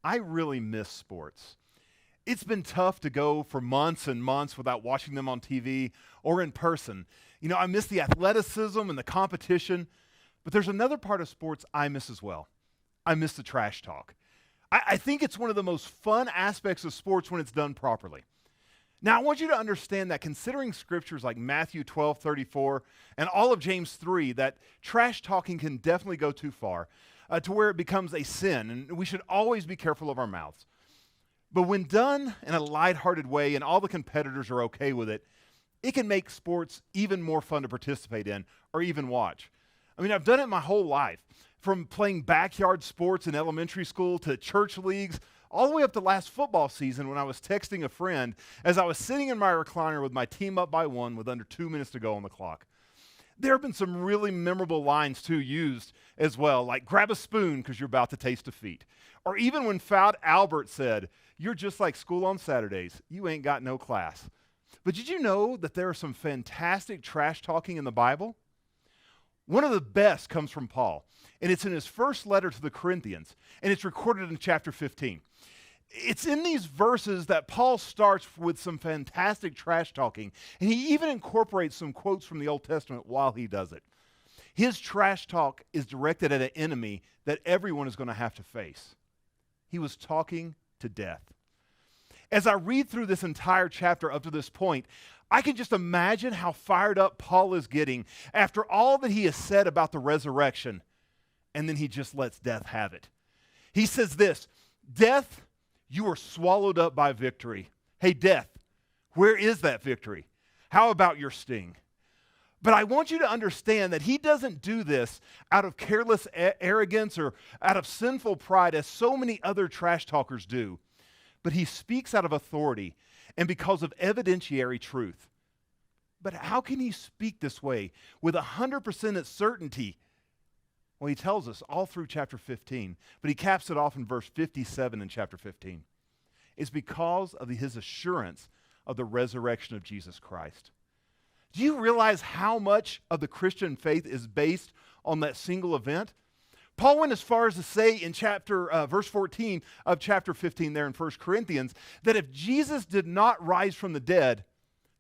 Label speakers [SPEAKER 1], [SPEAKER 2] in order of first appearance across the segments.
[SPEAKER 1] I really miss sports. It's been tough to go for months and months without watching them on TV or in person. I miss the athleticism and the competition, but there's another part of sports I miss as well. I miss the trash talk. I think it's one of the most fun aspects of sports when it's done properly. Now, I want you to understand that considering scriptures like Matthew 12:34 and all of James 3, that trash talking can definitely go too far to where it becomes a sin, and we should always be careful of our mouths. But when done in a lighthearted way and all the competitors are okay with it, it can make sports even more fun to participate in or even watch. I've done it my whole life, from playing backyard sports in elementary school to church leagues, all the way up to last football season when I was texting a friend as I was sitting in my recliner with my team up by 1 with under 2 minutes to go on the clock. There have been some really memorable lines, too, used as well, like grab a spoon because you're about to taste defeat. Or even when Fout Albert said, "You're just like school on Saturdays. You ain't got no class." But did you know that there are some fantastic trash talking in the Bible? One of the best comes from Paul, and it's in his first letter to the Corinthians, and it's recorded in chapter 15. It's in these verses that Paul starts with some fantastic trash talking, and he even incorporates some quotes from the Old Testament while he does it. His trash talk is directed at an enemy that everyone is going to have to face. He was talking to death. As I read through this entire chapter up to this point, I can just imagine how fired up Paul is getting after all that he has said about the resurrection, and then he just lets death have it. He says this, "Death, you are swallowed up by victory." Hey, death, where is that victory? How about your sting? But I want you to understand that he doesn't do this out of careless arrogance or out of sinful pride as so many other trash talkers do. But he speaks out of authority and because of evidentiary truth. But how can he speak this way with 100% certainty? Well, he tells us all through chapter 15, but he caps it off in verse 57 in chapter 15. It's because of his assurance of the resurrection of Jesus Christ. Do you realize how much of the Christian faith is based on that single event? Paul went as far as to say in verse 14 of chapter 15 there in 1 Corinthians, that if Jesus did not rise from the dead,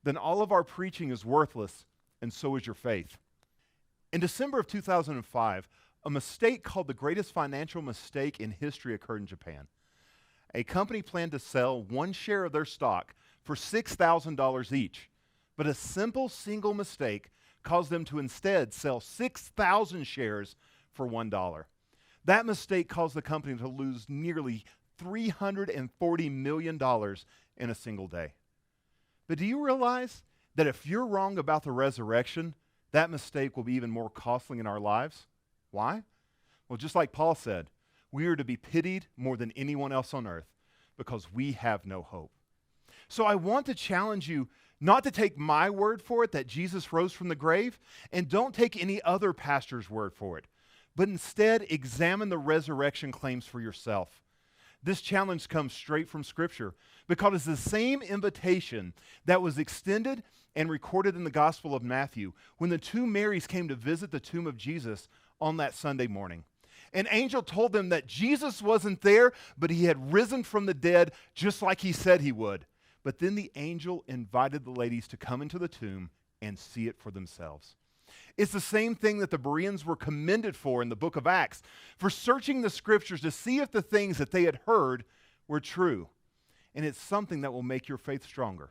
[SPEAKER 1] then all of our preaching is worthless, and so is your faith. In December of 2005, a mistake called the greatest financial mistake in history occurred in Japan. A company planned to sell one share of their stock for $6,000 each, but a simple single mistake caused them to instead sell 6,000 shares for $1. That mistake caused the company to lose nearly $340 million in a single day. But do you realize that if you're wrong about the resurrection, that mistake will be even more costly in our lives? Why? Well, just like Paul said, we are to be pitied more than anyone else on earth because we have no hope. So I want to challenge you not to take my word for it that Jesus rose from the grave, and don't take any other pastor's word for it, but instead examine the resurrection claims for yourself. This challenge comes straight from Scripture because it's the same invitation that was extended and recorded in the Gospel of Matthew when the two Marys came to visit the tomb of Jesus on that Sunday morning. An angel told them that Jesus wasn't there, but he had risen from the dead just like he said he would. But then the angel invited the ladies to come into the tomb and see it for themselves. It's the same thing that the Bereans were commended for in the book of Acts, for searching the Scriptures to see if the things that they had heard were true. And it's something that will make your faith stronger.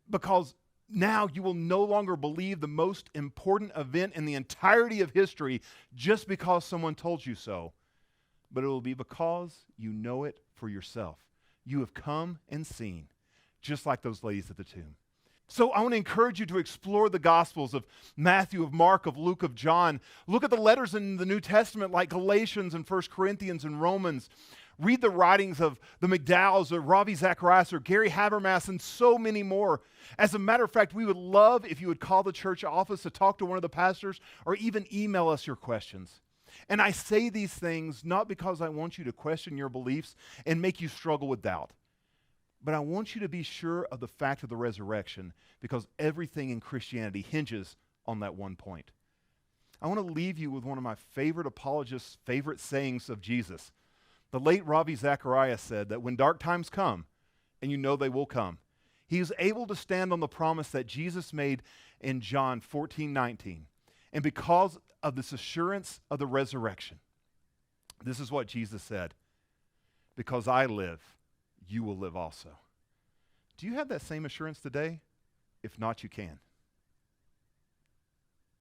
[SPEAKER 1] Because now you will no longer believe the most important event in the entirety of history just because someone told you so. But it will be because you know it for yourself. You have come and seen, just like those ladies at the tomb. So I want to encourage you to explore the Gospels of Matthew, of Mark, of Luke, of John. Look at the letters in the New Testament like Galatians and 1 Corinthians and Romans. Read the writings of the McDowells or Ravi Zacharias or Gary Habermas and so many more. As a matter of fact, we would love if you would call the church office to talk to one of the pastors or even email us your questions. And I say these things not because I want you to question your beliefs and make you struggle with doubt. But I want you to be sure of the fact of the resurrection because everything in Christianity hinges on that one point. I want to leave you with one of my favorite apologists' favorite sayings of Jesus. The late Ravi Zacharias said that when dark times come, and you know they will come, he is able to stand on the promise that Jesus made in John 14:19. And because of this assurance of the resurrection, this is what Jesus said: because I live, you will live also. Do you have that same assurance today? If not, you can.